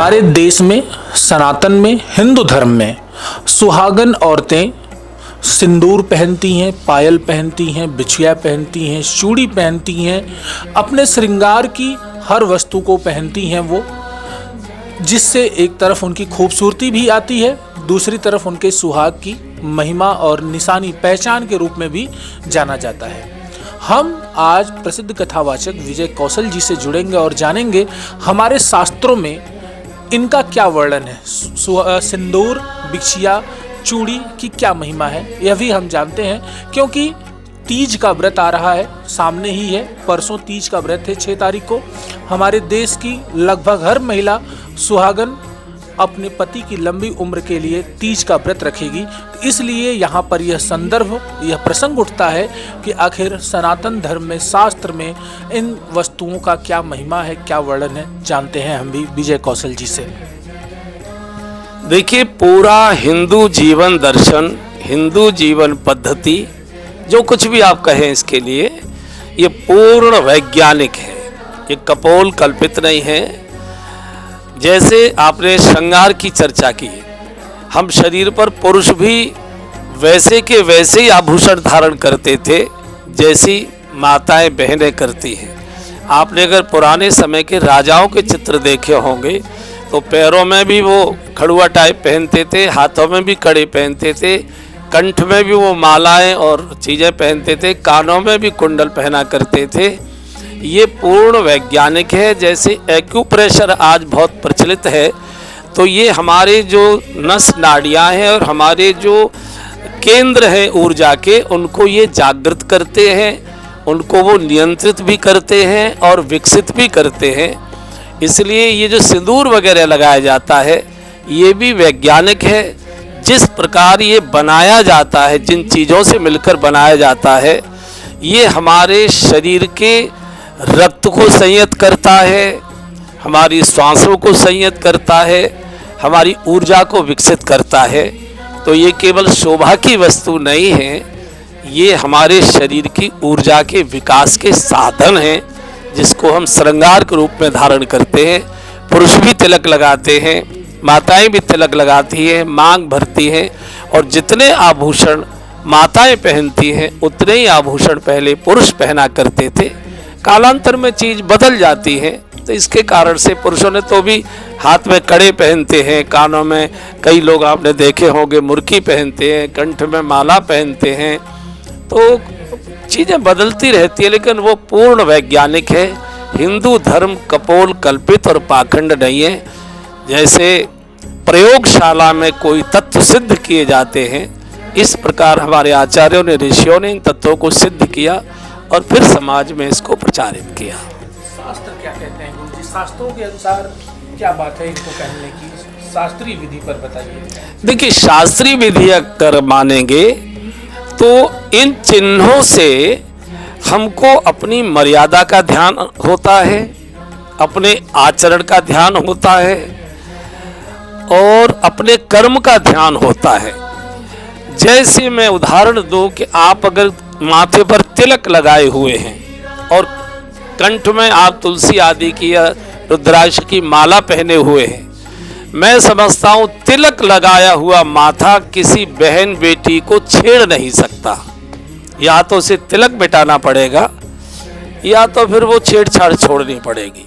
हमारे देश में सनातन में हिंदू धर्म में सुहागन औरतें सिंदूर पहनती हैं, पायल पहनती हैं, बिछिया पहनती हैं, चूड़ी पहनती हैं, अपने श्रृंगार की हर वस्तु को पहनती हैं वो, जिससे एक तरफ उनकी खूबसूरती भी आती है, दूसरी तरफ उनके सुहाग की महिमा और निशानी पहचान के रूप में भी जाना जाता है। हम आज प्रसिद्ध कथावाचक विजय कौशल जी से जुड़ेंगे और जानेंगे हमारे शास्त्रों में इनका क्या वर्णन है, सिंदूर, बिछिया, चूड़ी की क्या महिमा है, यह भी हम जानते हैं। क्योंकि तीज का व्रत आ रहा है, सामने ही है, परसों तीज का व्रत है 6 तारीख को। हमारे देश की लगभग हर महिला सुहागन अपने पति की लंबी उम्र के लिए तीज का व्रत रखेगी। तो इसलिए यहाँ पर यह संदर्भ, यह प्रसंग उठता है कि आखिर सनातन धर्म में, शास्त्र में इन वस्तुओं का क्या महिमा है, क्या वर्णन है, जानते हैं हम भी विजय कौशल जी से। देखिए, पूरा हिंदू जीवन दर्शन, हिंदू जीवन पद्धति, जो कुछ भी आप कहें इसके लिए, ये पूर्ण वैज्ञानिक है, ये कपोल कल्पित नहीं है। जैसे आपने श्रृंगार की चर्चा की, हम शरीर पर पुरुष भी वैसे के वैसे ही आभूषण धारण करते थे जैसी माताएं बहनें करती हैं। आपने अगर पुराने समय के राजाओं के चित्र देखे होंगे तो पैरों में भी वो खड़ुआ टाइप पहनते थे, हाथों में भी कड़े पहनते थे, कंठ में भी वो मालाएं और चीज़ें पहनते थे, कानों में भी कुंडल पहना करते थे। ये पूर्ण वैज्ञानिक है। जैसे एक्यूप्रेशर आज बहुत प्रचलित है, तो ये हमारे जो नस नाड़ियाँ हैं और हमारे जो केंद्र हैं ऊर्जा के, उनको ये जागृत करते हैं, उनको वो नियंत्रित भी करते हैं और विकसित भी करते हैं। इसलिए ये जो सिंदूर वगैरह लगाया जाता है, ये भी वैज्ञानिक है। जिस प्रकार ये बनाया जाता है, जिन चीज़ों से मिलकर बनाया जाता है, ये हमारे शरीर के रक्त को संयत करता है, हमारी श्वासों को संयत करता है, हमारी ऊर्जा को विकसित करता है। तो ये केवल शोभा की वस्तु नहीं है, ये हमारे शरीर की ऊर्जा के विकास के साधन हैं, जिसको हम श्रृंगार के रूप में धारण करते हैं। पुरुष भी तिलक लगाते हैं, माताएं भी तिलक लगाती हैं, मांग भरती हैं, और जितने आभूषण माताएं पहनती हैं उतने ही आभूषण पहले पुरुष पहना करते थे। कालांतर में चीज़ बदल जाती है, तो इसके कारण से पुरुषों ने तो भी हाथ में कड़े पहनते हैं, कानों में कई लोग आपने देखे होंगे मुर्की पहनते हैं, कंठ में माला पहनते हैं। तो चीज़ें बदलती रहती है, लेकिन वो पूर्ण वैज्ञानिक है। हिंदू धर्म कपोल कल्पित और पाखंड नहीं है। जैसे प्रयोगशाला में कोई तत्व सिद्ध किए जाते हैं, इस प्रकार हमारे आचार्यों ने, ऋषियों ने इन तत्वों को सिद्ध किया और फिर समाज में इसको प्रचारित किया। शास्त्र क्या कहते हैं गुरु जी? शास्त्रों के अनुसार क्या बात है इनको पहनने की, शास्त्रीय विधि पर बताइए। देखिए, शास्त्रीय विधि अगर मानेंगे तो इन चिन्हों से हमको अपनी मर्यादा का ध्यान होता है, अपने आचरण का ध्यान होता है और अपने कर्म का ध्यान होता है। जैसे मैं उदाहरण दूं कि आप अगर माथे पर तिलक लगाए हुए हैं और कंठ में आप तुलसी आदि की या रुद्राक्ष की माला पहने हुए हैं, मैं समझता हूँ तिलक लगाया हुआ माथा किसी बहन बेटी को छेड़ नहीं सकता। या तो उसे तिलक मिटाना पड़ेगा या तो फिर वो छेड़छाड़ छोड़नी पड़ेगी।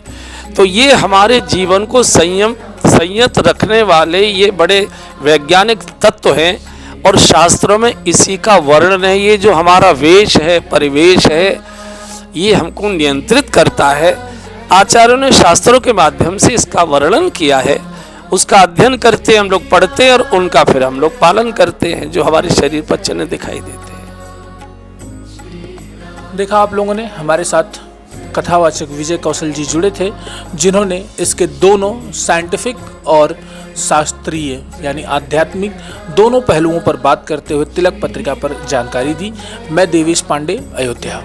तो ये हमारे जीवन को संयत रखने वाले ये बड़े वैज्ञानिक तत्व हैं और शास्त्रों में इसी का वर्णन है। ये जो हमारा वेश है, परिवेश है, ये हमको नियंत्रित करता है। आचार्यों ने शास्त्रों के माध्यम से इसका वर्णन किया है, उसका अध्ययन करते हैं हम लोग, पढ़ते हैं और उनका फिर हम लोग पालन करते हैं, जो हमारे शरीर पर चिन्ह दिखाई देते हैं। देखा आप लोगों ने, हमारे साथ कथावाचक विजय कौशल जी जुड़े थे, जिन्होंने इसके दोनों साइंटिफिक और शास्त्रीय यानी आध्यात्मिक दोनों पहलुओं पर बात करते हुए तिलक पत्रिका पर जानकारी दी। मैं देवेश पांडे, अयोध्या।